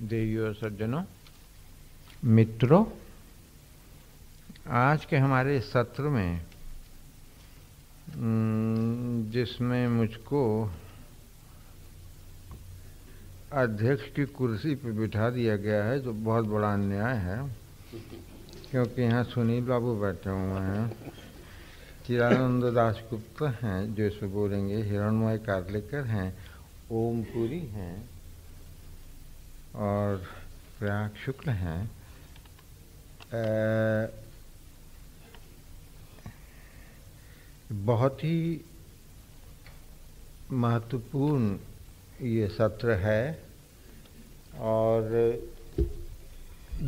देवियों और सज्जनों, मित्रों, आज के हमारे सत्र में जिसमें मुझको अध्यक्ष की कुर्सी पर बिठा दिया गया है, जो बहुत बड़ा अन्याय है, क्योंकि यहाँ सुनील बाबू बैठे हुए हैं, चिरानंद दासगुप्त हैं जो इसमें बोलेंगे, हिरणमय कार्लेकर हैं, ओमपुरी हैं और प्रयाग शुक्ल हैं। बहुत ही महत्वपूर्ण ये सत्र है और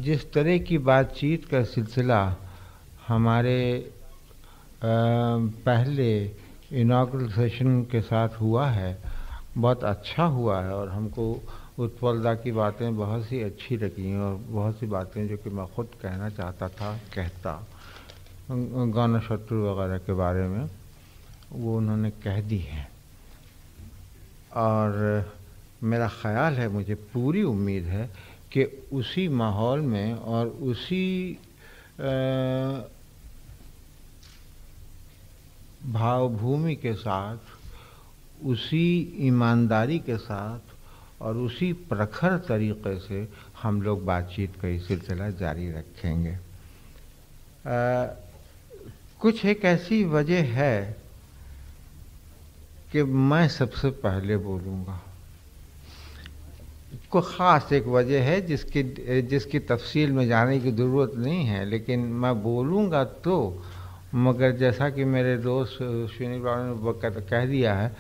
जिस तरह की बातचीत का सिलसिला हमारे पहले इनॉग्रल सेशन के साथ हुआ है, बहुत अच्छा हुआ है और हमको उत्पलदा की बातें बहुत सी अच्छी लगी और बहुत सी बातें जो कि मैं खुद कहना चाहता था कहता, गौण शत्रु वगैरह के बारे में, वो उन्होंने कह दी हैं। और मेरा ख़याल है, मुझे पूरी उम्मीद है कि उसी माहौल में और उसी भावभूमि के साथ, उसी ईमानदारी के साथ और उसी प्रखर तरीक़े से हम लोग बातचीत का ये सिलसिला जारी रखेंगे। कुछ एक ऐसी वजह है कि मैं सबसे पहले बोलूँगा। को ख़ास एक वजह है जिसकी तफसील में जाने की ज़रूरत नहीं है, लेकिन मैं बोलूँगा तो, मगर जैसा कि मेरे दोस्त सुनील बाबू ने कह दिया है,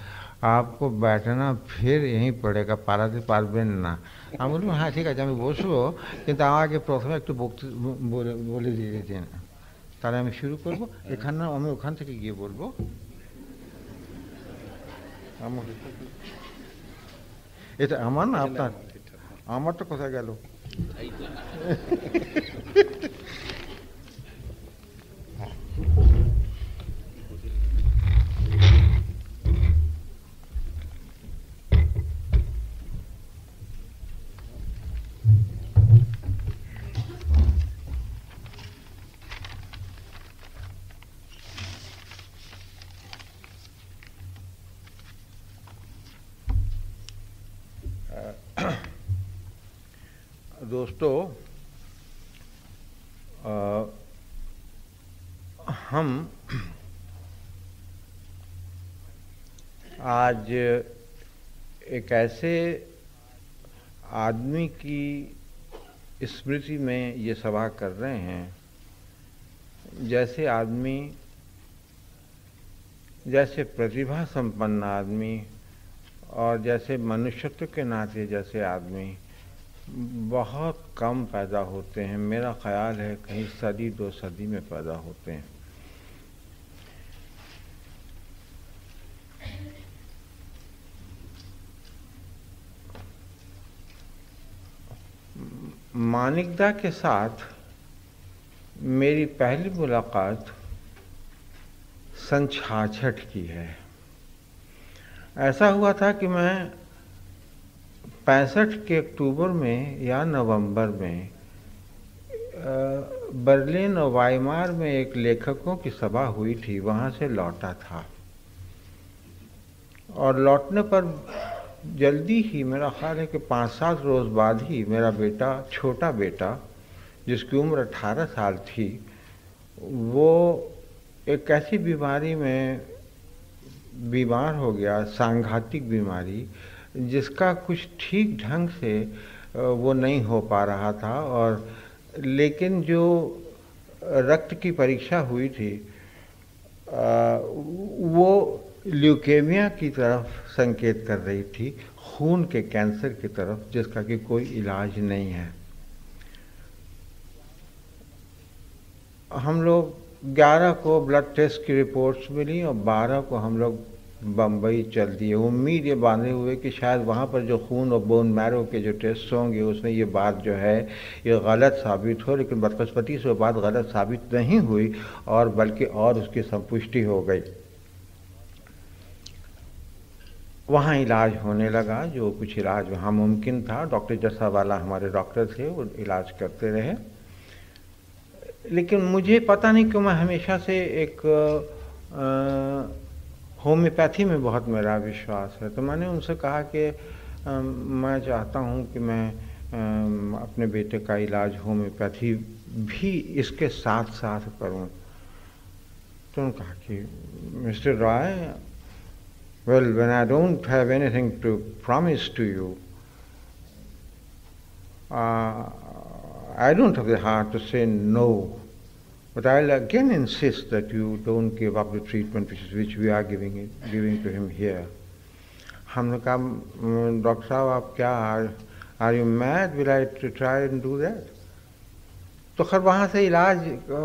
आपको बैठना फिर यहीं पड़ेगा, पारादीप पारबेन ना। আমি বললাম হ্যাঁ ঠিক আছে, আমি বসবো, কিন্তু আমাকে প্রথমে একটু বলে দিয়ে দিন, তাহলে আমি শুরু করব। এখানে আমি ওখান থেকে গিয়ে বলবো। এটা আমার না আপনার? আমারটা কোথায় গেল? दोस्तों, हम आज एक ऐसे आदमी की स्मृति में ये सभा कर रहे हैं, जैसे आदमी, जैसे प्रतिभा संपन्न आदमी और जैसे मनुष्यत्व के नाते जैसे आदमी बहुत कम पैदा होते हैं। मेरा ख़याल है कहीं सदी दो सदी में पैदा होते हैं। मानिकदा के साथ मेरी पहली मुलाकात सन 66 की है। ऐसा हुआ था कि मैं 65 के अक्टूबर में या नवंबर में बर्लिन और वाइमार में एक लेखकों की सभा हुई थी, वहाँ से लौटा था और लौटने पर जल्दी ही, मेरा ख्याल है कि 5-7 रोज़ बाद ही, मेरा बेटा, छोटा बेटा जिसकी उम्र 18 साल थी, वो एक ऐसी बीमारी में बीमार हो गया, सांघातिक बीमारी, जिसका कुछ ठीक ढंग से वो नहीं हो पा रहा था। और लेकिन जो रक्त की परीक्षा हुई थी वो ल्यूकेमिया की तरफ संकेत कर रही थी, खून के कैंसर की तरफ, जिसका कि कोई इलाज नहीं है। हम लोग 11 को ब्लड टेस्ट की रिपोर्ट्स मिली और 12 को हम लोग बम्बई चल दिए, उम्मीद ये बांधे हुए कि शायद वहाँ पर जो खून और बोन मैरो के जो टेस्ट होंगे उसमें ये बात जो है ये गलत साबित हो। लेकिन बदकिस्मती से वो बात गलत साबित नहीं हुई और बल्कि और उसकी संपुष्टि हो गई। वहाँ इलाज होने लगा, जो कुछ इलाज वहाँ मुमकिन था। डॉक्टर जस्सावाला हमारे डॉक्टर थे, वो इलाज करते रहे। लेकिन मुझे पता नहीं क्यों मैं हमेशा से एक होम्योपैथी में बहुत मेरा विश्वास है। तो मैंने उनसे कहा कि मैं चाहता हूँ कि मैं अपने बेटे का इलाज होम्योपैथी भी इसके साथ साथ करूँ। तो उन्होंने कहा कि mister Roy, well, when I don't have anything to promise to you, I don't have the heart to say no. But I'll again insist that you don't give up the treatment which we are giving to him here. हमने कहा, doctor साहब आप क्या, are you mad, will I try and do that? तो खैर वहाँ से इलाज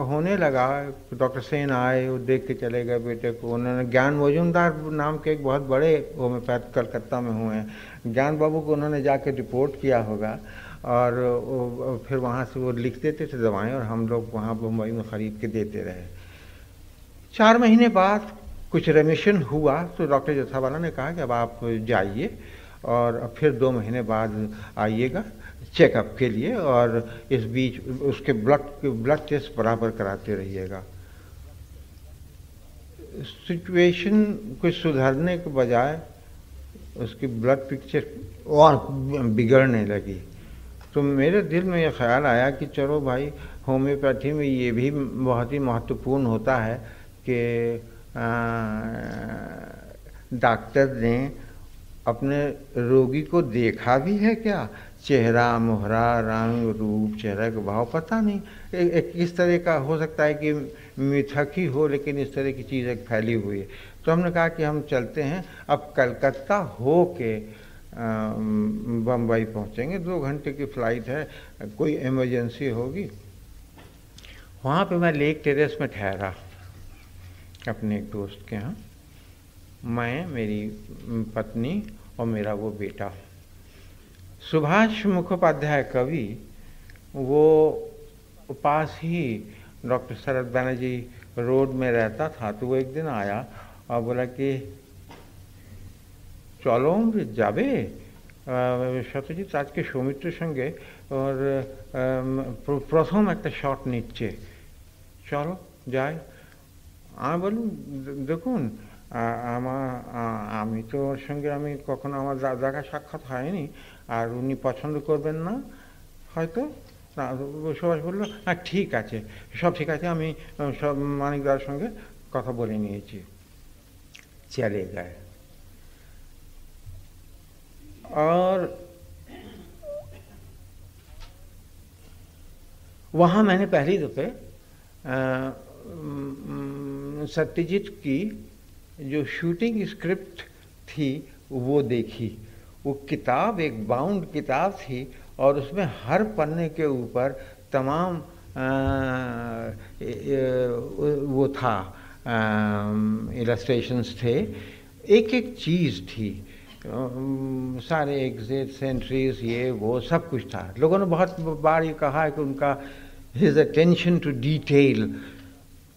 होने लगा। डॉक्टर सेन आए, वो देख के चले गए बेटे को। उन्होंने ज्ञान मजूमदार नाम के एक बहुत बड़े होम्योपैथ कलकत्ता में हुए हैं, ज्ञान बाबू को उन्होंने जाके रिपोर्ट किया होगा, और फिर वहाँ से वो लिख देते थे दवाएं, और हम लोग वहाँ मुंबई में ख़रीद के देते रहे। 4 महीने बाद कुछ रेमिशन हुआ, तो डॉक्टर जस्सावाला ने कहा कि अब आप जाइए और फिर 2 महीने बाद आइएगा चेकअप के लिए, और इस बीच उसके ब्लड टेस्ट बराबर कराते रहिएगा। सिचुएशन कुछ सुधरने के बजाय उसकी ब्लड पिक्चर और बिगड़ने लगी। तो मेरे दिल में यह ख्याल आया कि चलो भाई, होम्योपैथी में ये भी बहुत ही महत्वपूर्ण होता है कि डॉक्टर ने अपने रोगी को देखा भी है क्या, चेहरा मोहरा, रंग रूप, चेहरे का भाव पता नहीं, किस तरह का हो सकता है कि मिथक ही हो, लेकिन इस तरह की चीज़ एक फैली हुई है। तो हमने कहा कि हम चलते हैं, अब कलकत्ता हो के बम्बई पहुंचेंगे, 2 घंटे की फ़्लाइट है, कोई इमरजेंसी होगी। वहाँ पे मैं लेक टेरेस में ठहरा अपने एक दोस्त के यहाँ, मैं, मेरी पत्नी और मेरा वो बेटा। सुभाष मुखोपाध्याय कवि, वो पास ही डॉक्टर शरद बैनर्जी रोड में रहता था, तो वो एक दिन आया और बोला कि चलो যাবে সত্যজিৎ আজকে সৌমিত্রের সঙ্গে ওর প্রথম একটা শট নিচ্ছে, চলো যাই। আমি বললাম দেখুন আমি তো ওর সঙ্গে আমি কখনো আমার দেখা সাক্ষাৎ হয়নি, আর উনি পছন্দ করবেন না হয়তো। সুভাষ বলল হ্যাঁ ঠিক আছে, সব ঠিক আছে, আমি সব মানিকদার সঙ্গে কথা বলে নিয়েছি। চলে গেছে। और वहाँ मैंने पहली दफ़े सत्यजीत की जो शूटिंग स्क्रिप्ट थी वो देखी। वो किताब एक बाउंड किताब थी, और उसमें हर पन्ने के ऊपर तमाम वो था, इलस्ट्रेशंस थे, एक एक चीज़ थी, सारे एग्जिट्स, एंट्रीज, ये वो सब कुछ था। लोगों ने बहुत बार ये कहा है कि उनका हिज अटेंशन टू डिटेल,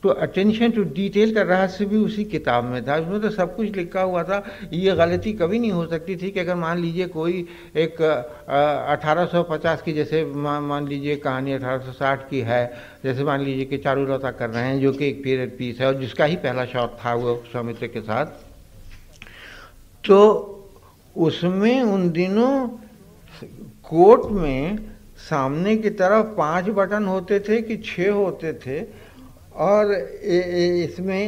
तो अटेंशन टू डिटेल का रहस्य भी उसी किताब में था। उसमें तो सब कुछ लिखा हुआ था। ये गलती कभी नहीं हो सकती थी कि अगर मान लीजिए कोई एक 1850 की, जैसे मान लीजिए कहानी 1860 की है, जैसे मान लीजिए कि चारुलता कर रहे हैं, जो कि एक पीरियड पीस है और जिसका ही पहला शॉट था वो सौमित्र के साथ, तो उसमें उन दिनों कोट में सामने की तरफ 5 बटन होते थे कि 6 होते थे, और इसमें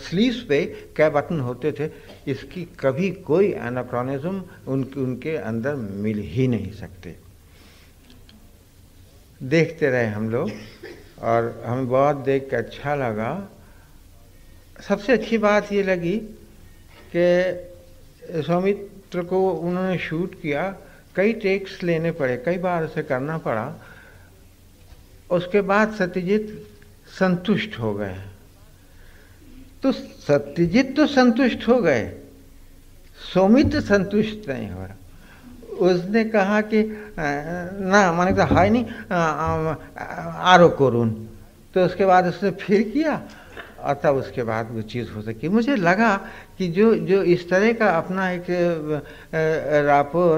स्लीव्स पे क्या बटन होते थे। इसकी कभी कोई एनाक्रोनिज्म उनके अंदर मिल ही नहीं सकते। देखते रहे हम लोग, और हमें बहुत देख के अच्छा लगा। सबसे अच्छी बात ये लगी कि सौमित्र को उन्होंने शूट किया, कई टेक्स लेने पड़े, कई बार उसे करना पड़ा। उसके बाद सत्यजीत संतुष्ट हो गए। तो सत्यजीत तो संतुष्ट हो गए, सौमित्र संतुष्ट नहीं हो रहा। उसने कहा कि ना माने तो है नहीं, आरो करुण। तो उसके बाद उसने फिर किया, और तब उसके बाद वो चीज़ हो सकी। मुझे लगा कि जो जो इस तरह का अपना एक रापोर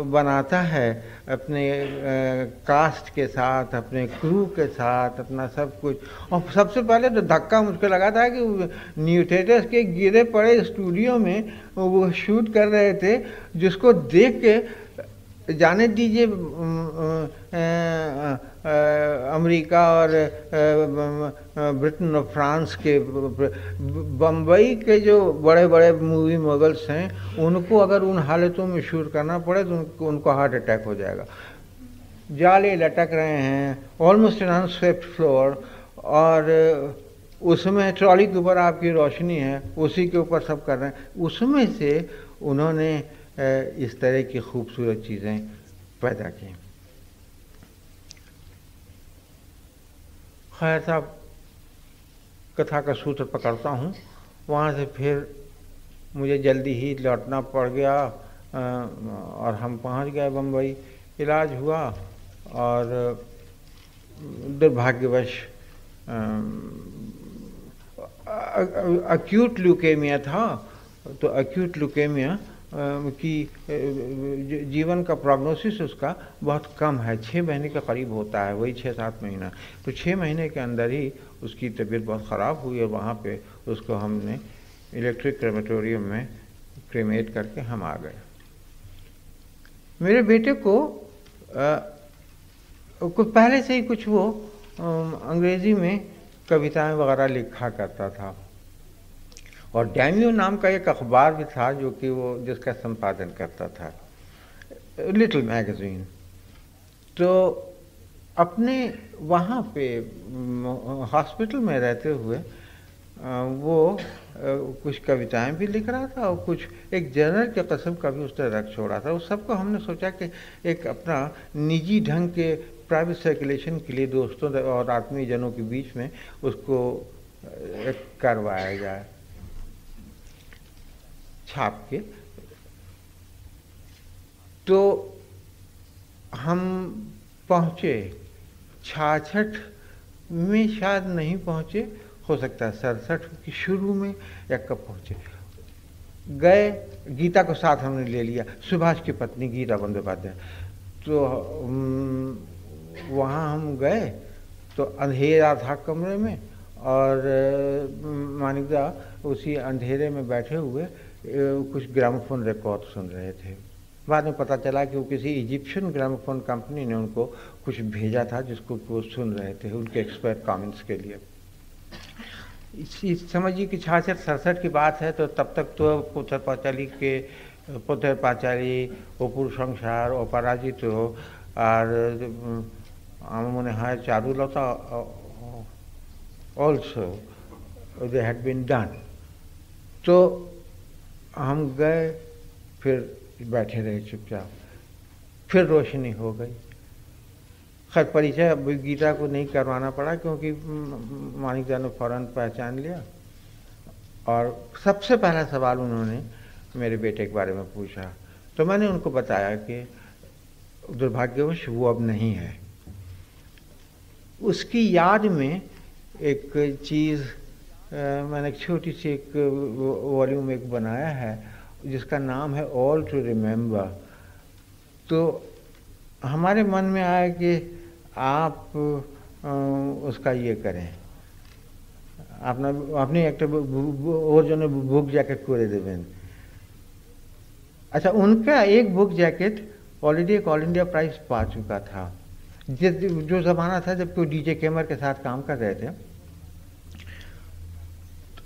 बनाता है अपने कास्ट के साथ, अपने क्रू के साथ, अपना सब कुछ। और सबसे पहले तो धक्का मुझको लगा था कि न्यूटेटस के गिरे पड़े स्टूडियो में वो शूट कर रहे थे, जिसको देख के जाने दीजिए अमेरिका और ब्रिटेन और फ्रांस के, बम्बई के जो बड़े बड़े मूवी मॉडल्स हैं, उनको अगर उन हालतों में शूट करना पड़े तो उनको हार्ट अटैक हो जाएगा। जाले लटक रहे हैं, ऑलमोस्ट एन अनस्वेप्ट फ्लोर, और उसमें ट्रॉली के ऊपर आपकी रोशनी है, उसी के ऊपर सब कर रहे हैं। उसमें से उन्होंने इस तरह की खूबसूरत चीज़ें पैदा की। खैर साहब, कथा का सूत्र पकड़ता हूँ। वहाँ से फिर मुझे जल्दी ही लौटना पड़ गया और हम पहुँच गए बम्बई। इलाज हुआ और दुर्भाग्यवश एक्यूट ल्यूकेमिया था। तो एक्यूट ल्यूकेमिया की जीवन का प्रोग्नोसिस उसका बहुत कम है, 6 महीने के करीब होता है, वही 6-7 महीना। तो 6 महीने के अंदर ही उसकी तबीयत बहुत ख़राब हुई और वहाँ पे उसको हमने इलेक्ट्रिक क्रेमेटोरियम में क्रेमेट करके हम आ गए। मेरे बेटे को कुछ पहले से ही कुछ वो अंग्रेज़ी में कविताएं वगैरह लिखा करता था, और डैम्यो नाम का एक अखबार भी था जो कि वो जिसका संपादन करता था, लिटिल मैगज़ीन। तो अपने वहाँ पे हॉस्पिटल में रहते हुए वो कुछ कविताएं भी लिख रहा था और कुछ एक जर्नल के किस्म का भी उसने रख छोड़ा था। उस सबको हमने सोचा कि एक अपना निजी ढंग के प्राइवेट सर्कुलेशन के लिए दोस्तों और आत्मीय जनों के बीच में उसको करवाया जाए, छाप के। तो हम पहुँचे 66 में, शायद नहीं पहुँचे, हो सकता है 67 की शुरू में या कब पहुँचे। गए, गीता को साथ हमने ले लिया, सुभाष की पत्नी गीता बंदोपाध्याय। तो वहाँ हम गए तो अंधेरा था कमरे में, और मानिकदा उसी अंधेरे में बैठे हुए कुछ ग्रामोफोन रिकॉर्ड सुन रहे थे। बाद में पता चला कि वो किसी इजिप्शियन ग्रामोफोन कंपनी ने उनको कुछ भेजा था जिसको वो सुन रहे थे उनके एक्सपर्ट कमेंट्स के लिए। इस समझिए कि 66-67 की बात है। तो तब तक तो पुत्र पाचाली অপুর সংসার, অপরাজিত আর আমার মনে হয় Charulata also they had been done। तो हम गए, फिर बैठे रहे चुपचाप, फिर रोशनी हो गई। खैर परिचय अब गीता को नहीं करवाना पड़ा क्योंकि मानिकदा ने फौरन पहचान लिया, और सबसे पहला सवाल उन्होंने मेरे बेटे के बारे में पूछा। तो मैंने उनको बताया कि दुर्भाग्यवश वो अब नहीं है। उसकी याद में एक चीज़ मैंने एक छोटी सी एक वॉल्यूम एक बनाया है जिसका नाम है ऑल टू रिमेंबर। तो हमारे मन में आया कि आप उसका ये करें, আপনি একটা ওর জন্য বুক জ্যাকেট করে দেবেন। अच्छा, उनका एक बुक जैकेट ऑलरेडी एक ऑल इंडिया प्राइज पा चुका था। जो ज़माना था जब कोई डीजे केमर के साथ काम कर रहे थे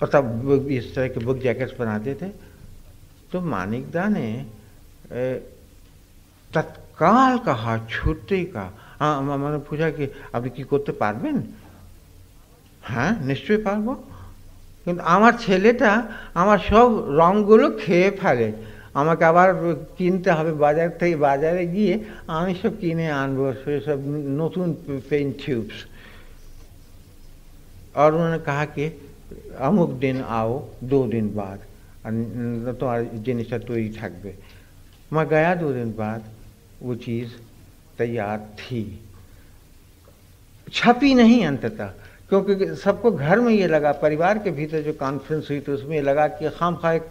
और तब इस तरह के बुक जैकेट्स बनाते थे। तो मानिकदा ने तत्काल कहा, छुट्टी का। हाँ, मैंने पूछा कि আপনি কি করতে পারবেন? হ্যাঁ, নিশ্চয়ই পারবো, কিন্তু আমার ছেলেটা আমার সব রঙগুলো খেয়ে ফেলে, আমাকে আবার কিনতে হবে বাজার থেকে, বাজারে গিয়ে আমি সব কিনে আনবো সব নতুন পেইন্ট টিউब्स। और उन्होंने कहा कि अमुक दिन आओ 2 दिन बाद তোমার জিনিসটা তৈরি থাকবে। मैं गया 2 दिन बाद, वो चीज़ तैयार थी। छपी नहीं अंततः, क्योंकि सबको घर में ये लगा, परिवार के भीतर जो कॉन्फ्रेंस हुई तो उसमें ये लगा कि खामखा एक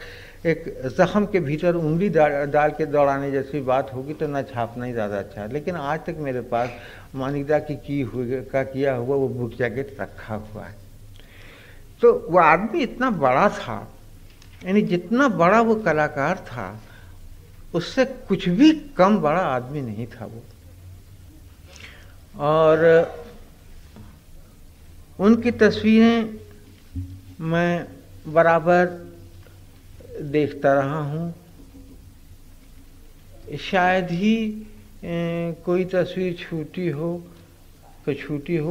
ज़ख़म के भीतर उंगली डाल के दौड़ाने जैसी बात होगी तो ना छापना ही ज़्यादा अच्छा है। लेकिन आज तक मेरे पास मानिकदा की किया हुआ वो बुक जैकेट रखा हुआ है। तो वो आदमी इतना बड़ा था, यानी जितना बड़ा वो कलाकार था उससे कुछ भी कम बड़ा आदमी नहीं था वो। और उनकी तस्वीरें मैं बराबर देखता रहा हूँ। शायद ही कोई तस्वीर छूटी हो,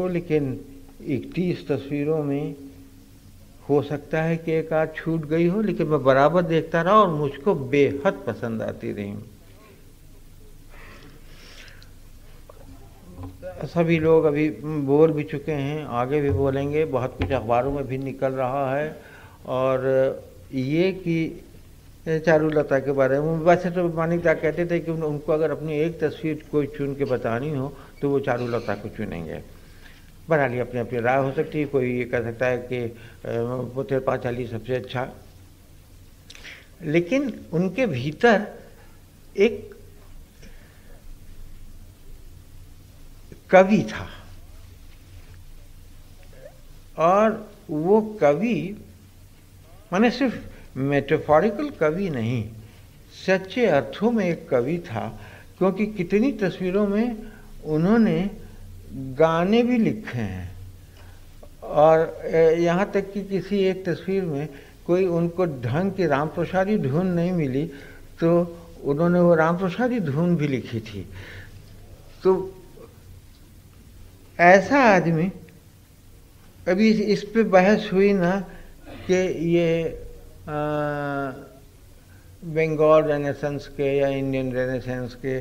लेकिन 31 तस्वीरों में हो सकता है कि एक आध छूट गई हो, लेकिन मैं बराबर देखता रहा और मुझको बेहद पसंद आती रही। सभी लोग अभी बोल भी चुके हैं, आगे भी बोलेंगे, बहुत कुछ अखबारों में भी निकल रहा है। और ये कि चारुलता के बारे में वैसे तो मानिकदा कहते थे कि उनको अगर अपनी एक तस्वीर कोई चुन के बतानी हो तो वो चारुलता को चुनेंगे। बहरहाल अपनी अपनी राय हो सकती है, कोई ये कह सकता है कि पुत्र पांचाली सबसे अच्छा। लेकिन उनके भीतर एक कवि था, और वो कवि माने सिर्फ मेटाफोरिकल कवि नहीं, सच्चे अर्थों में एक कवि था। क्योंकि कितनी तस्वीरों में उन्होंने गाने भी लिखे हैं, और यहाँ तक कि किसी एक तस्वीर में कोई उनको ढंग की राम प्रसादी धुन नहीं मिली तो उन्होंने वो राम प्रसादी धुन भी लिखी थी। तो ऐसा आदमी, अभी इस पे बहस हुई ना कि ये बंगाल रेनेसेंस के या इंडियन रेनेसेंस के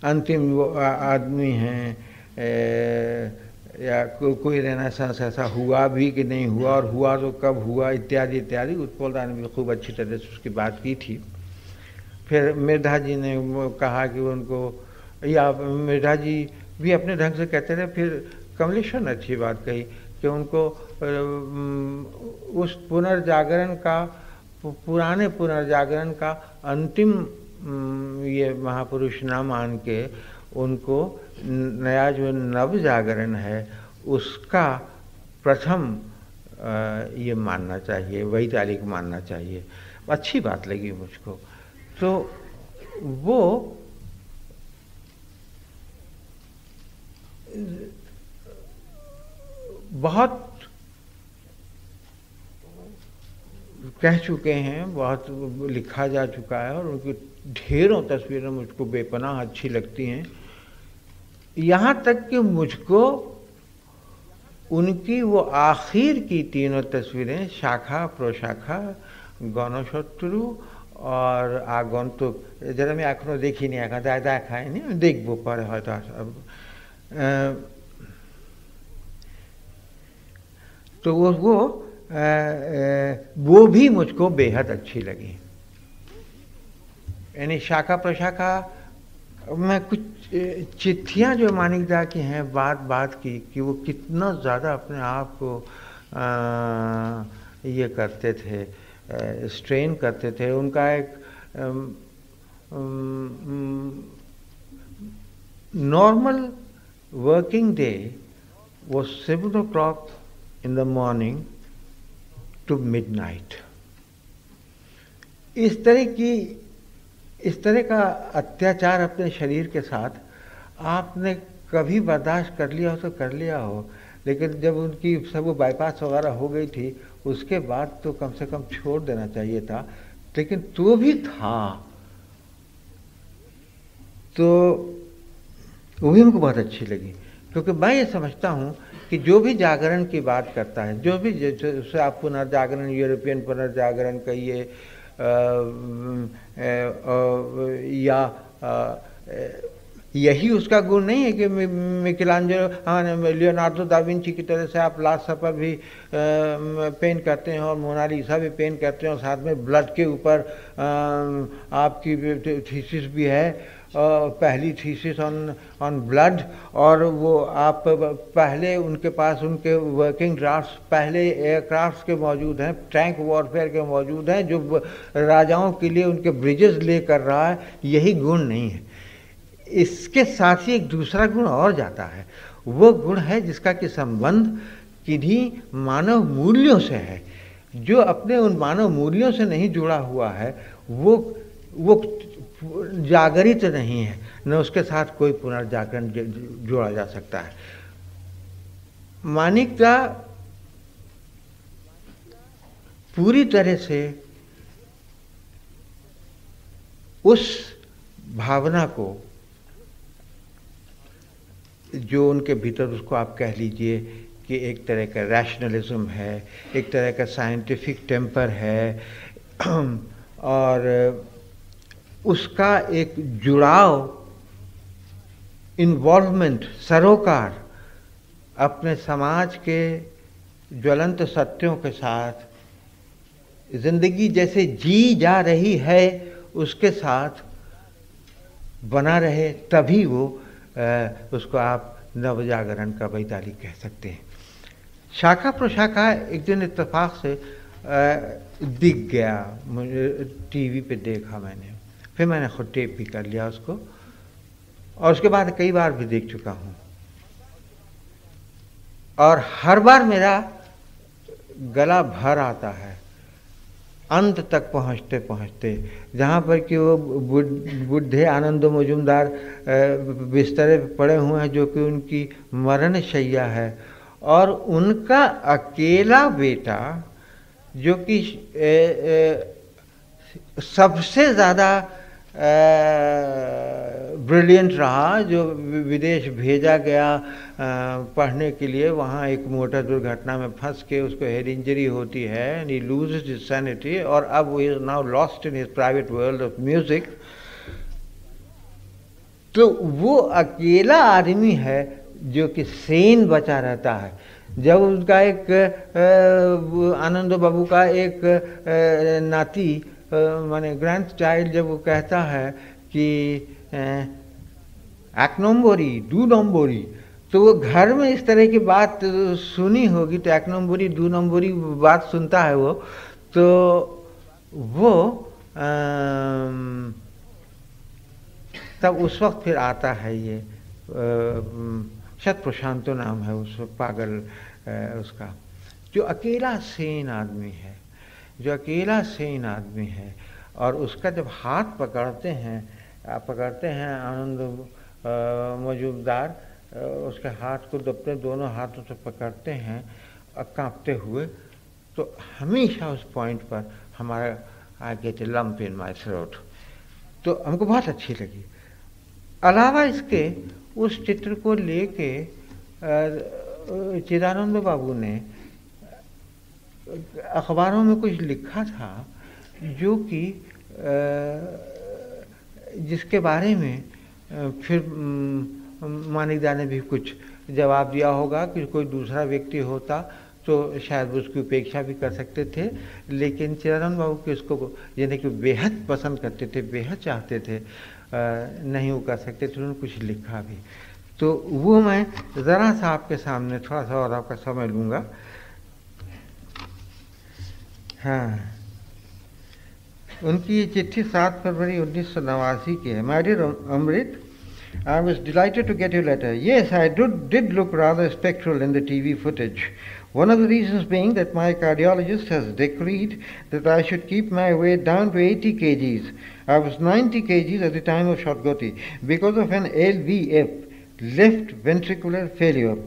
अंतिम वो आदमी हैं, या कोई रेनेसेंस ऐसा हुआ भी कि नहीं हुआ, और हुआ तो कब हुआ, इत्यादि इत्यादि। उत्पल राय ने भी खूब अच्छी तरह से उसकी बात की थी। फिर मिर्धा जी ने कहा कि उनको, या मिर्धा जी भी अपने ढंग से कहते रहे। फिर कमलेश्वर ने अच्छी बात कही कि उनको उस पुनर्जागरण का, पुराने पुनर्जागरण का अंतिम ये महापुरुष न मान के उनको नया जो नव जागरण है उसका प्रथम ये मानना चाहिए, वही तारीख मानना चाहिए। अच्छी बात लगी मुझको। तो वो बहुत कह चुके हैं, बहुत लिखा जा चुका है, और उनकी ढेरों तस्वीरें मुझको बेपनाह अच्छी लगती हैं। यहाँ तक कि मुझको उनकी वो आखिर की तीनों तस्वीरें, शाखा, प्रोशाखा, गणशत्रु और आगंतुक, जरा मैं एखो देखी नहीं, देखाय नहीं, देखबो पड़े हयतो। तो वो भी मुझको बेहद अच्छी लगी। यानी शाखा प्रशाखा में कुछ चिट्ठियाँ जो मानिकदा की हैं बात की कि वो कितना ज़्यादा अपने आप को ये करते थे, स्ट्रेन करते थे। उनका एक normal working day was 7 o'clock in the morning to midnight। इस तरह का अत्याचार अपने शरीर के साथ आपने कभी बर्दाश्त कर लिया हो तो कर लिया हो, लेकिन जब उनकी सब बाईपास वगैरह हो गई थी उसके बाद तो कम से कम छोड़ देना चाहिए था। लेकिन तो भी था, तो वो भी हमको बहुत अच्छी लगी। क्योंकि मैं ये समझता हूँ कि जो भी जागरण की बात करता है, जो भी जैसे आप पुनर्जागरण, यूरोपियन पुनर्जागरण कहिए या यही उसका गुण नहीं है कि मिकेलांजेलो, हाँ, लियोनार्डो दा विंची की तरह से आप लास्ट सपर भी पेंट करते हैं और मोनालिसा भी पेंट करते हैं और साथ में ब्लड के ऊपर आपकी थीसिस भी है, पहली थीसिस ऑन ब्लड, और वो आप पहले उनके पास उनके वर्किंग ड्राफ्ट्स पहले एयरक्राफ्ट्स के मौजूद हैं, टैंक वॉरफेयर के मौजूद हैं, जो राजाओं के लिए उनके ब्रिजेस ले कर रहा है। यही गुण नहीं है, इसके साथ ही एक दूसरा गुण और जाता है। वो गुण है जिसका कि संबंध किन्हीं मानव मूल्यों से है। जो अपने उन मानव मूल्यों से नहीं जुड़ा हुआ है वो जागरित नहीं है, न उसके साथ कोई पुनर्जागरण जोड़ा जा सकता है। मानिकता पूरी तरह से उस भावना को जो उनके भीतर, उसको आप कह लीजिए कि एक तरह का रैशनलिज्म है, एक तरह का साइंटिफिक टेम्पर है, और उसका एक जुड़ाव, इन्वॉल्वमेंट, सरोकार अपने समाज के ज्वलंत सत्यों के साथ, जिंदगी जैसे जी जा रही है उसके साथ बना रहे, तभी वो उसको आप नवजागरण का वैतालिक कह सकते हैं। शाखा प्रशाखा एक दिन इत्तेफाक से दिख गया, मुझे टीवी पे देखा मैंने, फिर मैंने खुद टेप भी कर लिया उसको, और उसके बाद कई बार भी देख चुका हूँ, और हर बार मेरा गला भर आता है अंत तक पहुँचते पहुँचते, जहाँ पर कि वो बुढ़े आनंद मजुमदार बिस्तरे पे पड़े हुए हैं, जो कि उनकी मरण शैया है, और उनका अकेला बेटा जो कि सबसे ज़्यादा ब्रिलियंट रहा, जो विदेश भेजा गया पढ़ने के लिए, वहाँ एक मोटर दुर्घटना में फंस के उसको हेड इंजरी होती है and he loses his sanity, और अब वो is now lost in his private world of music. तो वो अकेला आदमी है जो कि सेन बचा रहता है। जब उसका एक आनंद बाबू का एक नाती माने ग्रैंड चाइल्ड जब वो कहता है कि एक नंबरी दू नंबरी, तो वो घर में इस तरह की बात सुनी होगी, तो एक नंबरी दू नंबरी बात सुनता है वो, तो वो तब उस वक्त फिर आता है ये शत प्रशांतो नाम है उस पागल उसका, जो अकेला सेन आदमी है, जो अकेला सेन आदमी है, और उसका जब हाथ पकड़ते हैं आनंद मजुमदार, उसके हाथ को अपने दोनों हाथों से पकड़ते हैं कांपते हुए, तो हमेशा उस पॉइंट पर हमारा I get a lump in my throat, तो हमको बहुत अच्छी लगी। अलावा इसके उस चित्र को लेके चिदानंद बाबू ने अखबारों में कुछ लिखा था, जो कि जिसके बारे में फिर मानिकदा ने भी कुछ जवाब दिया होगा कि कोई दूसरा व्यक्ति होता तो शायद उसकी उपेक्षा भी कर सकते थे, लेकिन चिदानंद बाबू के इसको यानी कि बेहद पसंद करते थे, बेहद चाहते थे, नहीं वो कर सकते थे, उन्होंने कुछ लिखा भी। तो वो मैं ज़रा सा आपके सामने थोड़ा सा और आपका समय लूँगा। हाँ, उनकी ये चिट्ठी 7 फरवरी 1989 की है। My dear Amrit, I was delighted to get your letter. Yes, I did look rather spectral in the TV footage. One of the reasons being that my cardiologist has decreed that I should keep my weight down to 80 kgs. I was 90 kgs at the time of Shotgoti because of an LVF, left ventricular failure.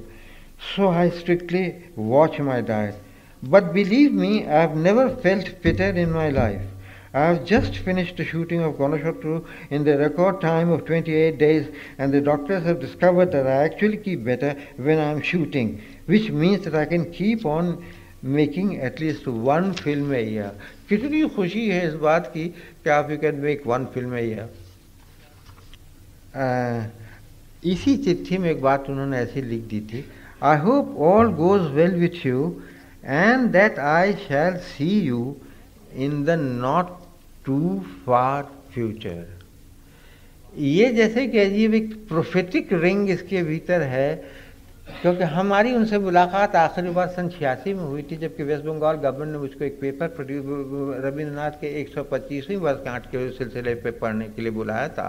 So I strictly watch my diet. But believe me, I have never felt fitter in my life. I have just finished the shooting of Ganeshatru in the record time of 28 days, and the doctors have discovered that I actually keep better when I am shooting, which means that I can keep on making at least one film a year. कितनी खुशी है इस बात की कि आप you can make one film a year. इसी चिट्ठी में एक बात उन्होंने ऐसी लिख दी थी, I hope all goes well with you and that I shall see you in the not too far future. ये जैसे कि अजीब एक प्रोफेटिक रिंग इसके भीतर है, क्योंकि हमारी उनसे मुलाकात आखिरी बार सन 86 में हुई थी, जबकि वेस्ट बंगाल गवर्नमेंट ने मुझको एक पेपर रविंद्रनाथ के 125वीं वर्षगांठ के सिलसिले पे पढ़ने के लिए बुलाया था।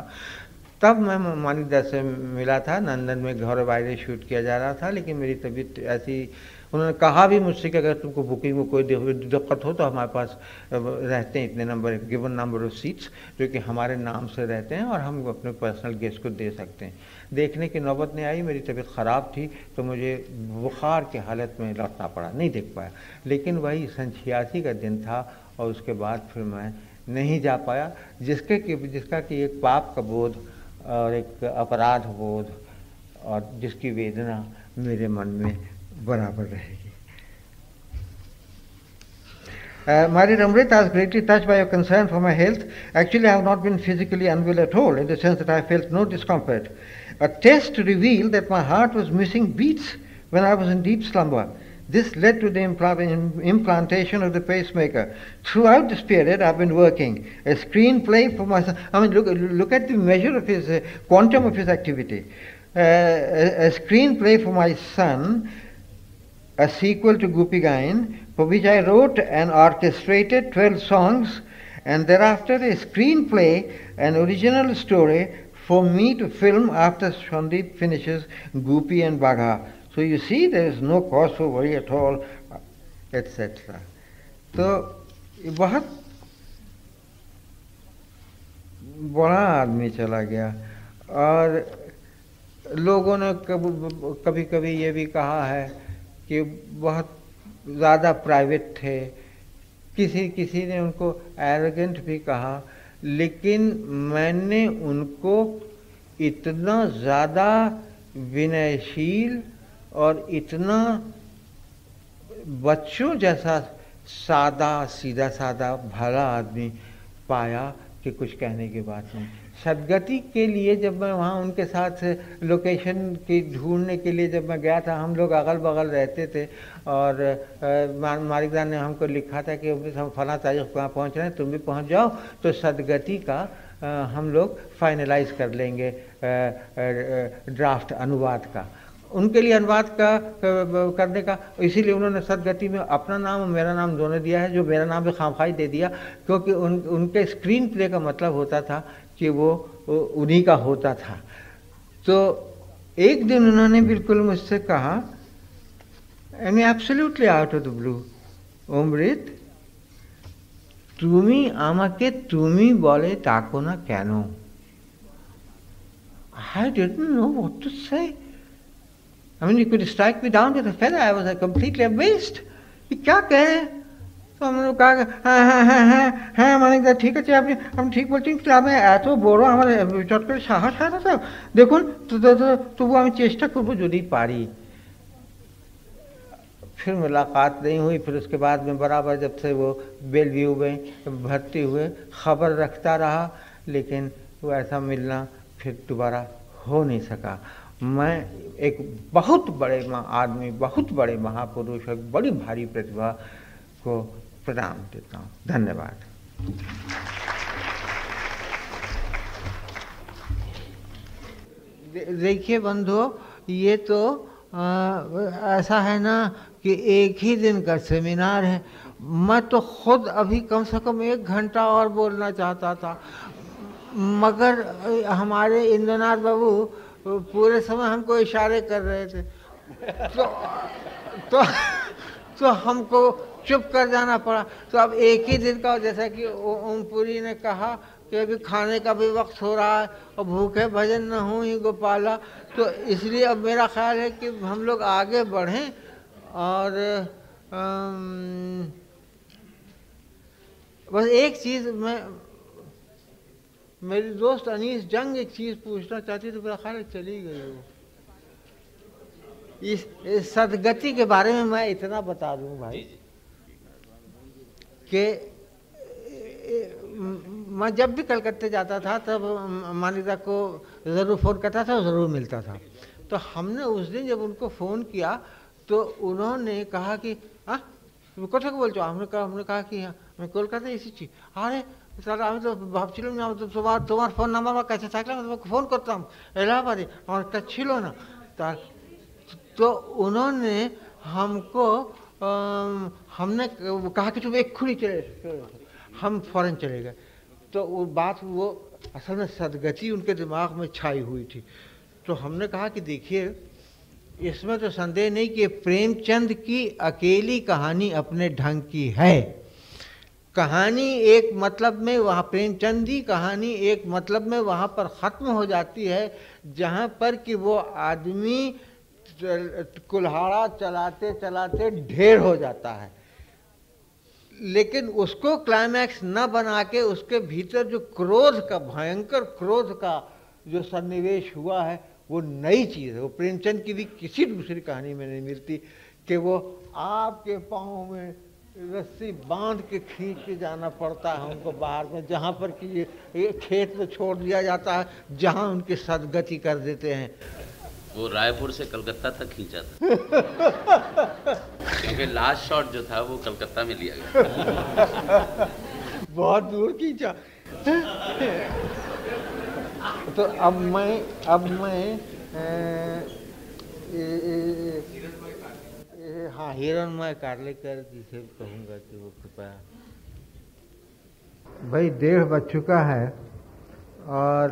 तब मैं मानिकदा से मिला था, लंदन में घर वायरस शूट किया जा रहा था, लेकिन मेरी तबीयत ऐसी, उन्होंने कहा भी मुझसे कि अगर तुमको बुकिंग में कोई दिक्कत हो तो हमारे पास रहते हैं इतने number, given number of seats जो कि हमारे नाम से रहते हैं और हम अपने पर्सनल गेस्ट को दे सकते हैं। देखने की नौबत नहीं आई, मेरी तबीयत ख़राब थी तो मुझे बुखार की हालत में लौटना पड़ा, नहीं देख पाया। लेकिन वही सन 86 का दिन था और उसके बाद फिर मैं नहीं जा पाया, जिसका कि एक पाप का बोध और एक अपराध बोध और जिसकी वेदना मेरे मन में बराबर रहेगी। My dear Amrit, I was greatly touched by your concern for my health. Actually, I have not been physically unwell at all, in the sense that I felt no discomfort. A test revealed that my heart was missing beats when I was in deep slumber. This led to the implantation of the pacemaker. Throughout this period, I've been working a screenplay for my son. I mean, look at the measure of his quantum of his activity. A screenplay for my son, a sequel to Gopi Gayan, for which I wrote and orchestrated 12 songs, and thereafter a screenplay, an original story for me to film after Sandeep finishes Gopi and Bagha. So you see, there is no cause for worry at all, etc. तो बहुत बड़ा आदमी चला गया और लोगों ने कभी कभी ये भी कहा है कि बहुत ज़्यादा प्राइवेट थे, किसी ने उनको एरोगेंट भी कहा, लेकिन मैंने उनको इतना ज़्यादा विनयशील और इतना बच्चों जैसा सादा सीधा सादा भला आदमी पाया कि कुछ कहने की बात नहीं। सदगति के लिए जब मैं वहाँ उनके साथ लोकेशन की ढूंढने के लिए जब मैं गया था, हम लोग अगल बगल रहते थे और मालिकदार ने हमको लिखा था कि हम फला तारीख वहाँ पहुँच रहे हैं, तुम भी पहुँच जाओ, तो सदगति का हम लोग फाइनलाइज कर लेंगे ड्राफ्ट अनुवाद का। उनके लिए अनुवाद का करने का, इसीलिए उन्होंने सदगति में अपना नाम और मेरा नाम दोनों दिया है, जो मेरा नाम भी खामखाई दे दिया, क्योंकि उनके स्क्रीन प्ले का मतलब होता था कि वो उन्हीं का होता था। तो एक दिन उन्होंने बिल्कुल मुझसे कहा, and absolutely out of the blue, Amrit তুমি আমাকে তুমি বলে ডাকো না কেন? I didn't know what to say. I mean, you could strike me down with a feather. I was completely amazed. ये क्या कहे? तो हमने कहा হ্যাঁ মানিক দা ঠিক আছে, আপনি ঠিক বলছেন, আমি এত বড় আমার চট করে সাহস হয় না স্যার, দেখুন তবু আমি চেষ্টা করবো যদি পারি। फिर मुलाकात नहीं हुई। फिर उसके बाद में बराबर जब से वो बेलव्यू में भर्ती हुए खबर रखता रहा, लेकिन वो ऐसा मिलना फिर दोबारा हो नहीं सका। मैं एक बहुत बड़े आदमी, बहुत बड़े महापुरुष, एक बड़ी भारी प्रतिभा को प्रणाम देता हूँ। धन्यवाद। देखिए बंधुओं, ये तो ऐसा है ना कि एक ही दिन का सेमिनार है। मैं तो खुद अभी कम से कम 1 घंटा और बोलना चाहता था, मगर हमारे इंद्रनाथ बाबू पूरे समय हमको इशारे कर रहे थे, तो हमको चुप कर जाना पड़ा। तो अब एक ही दिन का, जैसा कि ओमपुरी ने कहा कि अभी खाने का भी वक्त हो रहा है और भूखे भजन न हो ही गोपाला, तो इसलिए अब मेरा ख्याल है कि हम लोग आगे बढ़ें। और बस एक चीज़ मेरी दोस्त अनीस जंग एक चीज़ पूछना चाहती, तो मेरा ख्याल है चली गई वो। इस सदगति के बारे में मैं इतना बता दूं भाई कि मैं जब भी कलकत्ते जाता था तब मालिदा को ज़रूर फ़ोन करता था और ज़रूर मिलता था। तो हमने उस दिन जब उनको फ़ोन किया तो उन्होंने कहा कि हाँ कोथा को बोलছো? हमने कहा कि আমি কলকাতায় এসেছি। আরে তাহলে আমি তো ভাবছিলাম যে তোমার ফোন নাম্বার আমার কাছে থাকলে আমি তোমাকে फ़ोन করতাম इलाहाबादे, আমার কাছে ছিল না। तो उन्होंने हमको हमने कहा कि तुम एक्षुणी चले, हम फ़ौरन चले गए। तो वो बात वो असल में सदगति उनके दिमाग में छाई हुई थी। तो हमने कहा कि देखिए इसमें तो संदेह नहीं कि प्रेमचंद की अकेली कहानी अपने ढंग की है। कहानी एक मतलब में वहाँ प्रेमचंदी कहानी एक मतलब में वहाँ पर ख़त्म हो जाती है जहाँ पर कि वो आदमी कुल्हाड़ा चलाते चलाते ढेर हो जाता है, लेकिन उसको क्लाइमैक्स न बना के उसके भीतर जो क्रोध का भयंकर क्रोध का जो सन्निवेश हुआ है वो नई चीज़ है। वो प्रेमचंद की भी किसी दूसरी कहानी में नहीं मिलती कि वो आपके पाँव में रस्सी बांध के खींच के जाना पड़ता है उनको बाहर में, जहाँ पर कि ये खेत में छोड़ दिया जाता है जहाँ उनकी सदगति कर देते हैं। वो रायपुर से कलकत्ता तक खींचा था क्योंकि लास्ट शॉट जो था वो कलकत्ता में लिया गया। बहुत दूर खींचा। तो अब मैं हाँ हिरणमय कार्लेकर जी से कहूँगा कि वो कृपया। भाई 1:30 बज चुका है और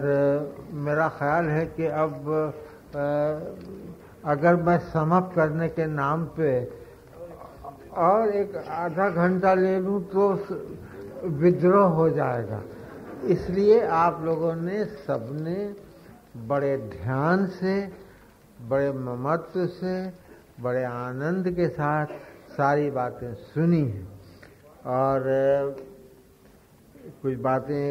मेरा ख्याल है कि अब अगर मैं समाप्त करने के नाम पे और एक आधा घंटा ले लूँ तो विद्रोह हो जाएगा। इसलिए आप लोगों ने सबने बड़े ध्यान से, बड़े ममत्व से, बड़े आनंद के साथ सारी बातें सुनी हैं और कुछ बातें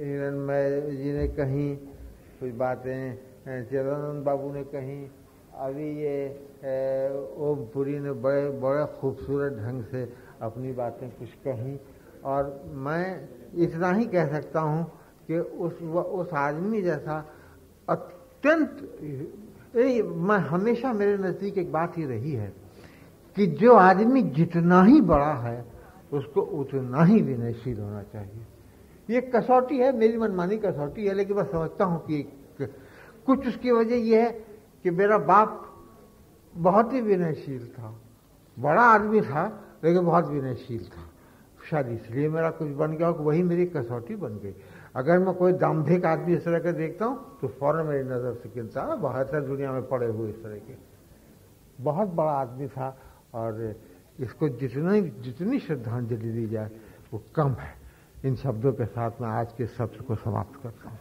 हिरणमय जी ने कहीं, कुछ बातें चिदानंद बाबू ने कहीं, अभी ये ओमपुरी ने बड़े खूबसूरत ढंग से अपनी बातें कुछ कहीं। और मैं इतना ही कह सकता हूँ कि उस आदमी जैसा अत्यंत, मैं हमेशा मेरे नज़दीक एक बात ही रही है कि जो आदमी जितना ही बड़ा है उसको उतना ही विनयशील होना चाहिए। ये कसौटी है, मेरी मनमानी कसौटी है, लेकिन मैं समझता हूँ कि कुछ उसकी वजह यह है कि मेरा बाप बहुत ही विनयशील था, बड़ा आदमी था लेकिन बहुत विनयशील था। शायद इसलिए मेरा कुछ बन गया कि वही मेरी कसौटी बन गई। अगर मैं कोई दाम्भिक आदमी इस तरह का देखता हूँ तो फौरन मेरी नज़र से गिरता है। बहुत सारी दुनिया में पड़े हुए इस तरह के, बहुत बड़ा आदमी था और इसको जितनी श्रद्धांजलि दी जाए वो कम है। इन शब्दों के साथ मैं आज के सत्र को समाप्त करता हूँ।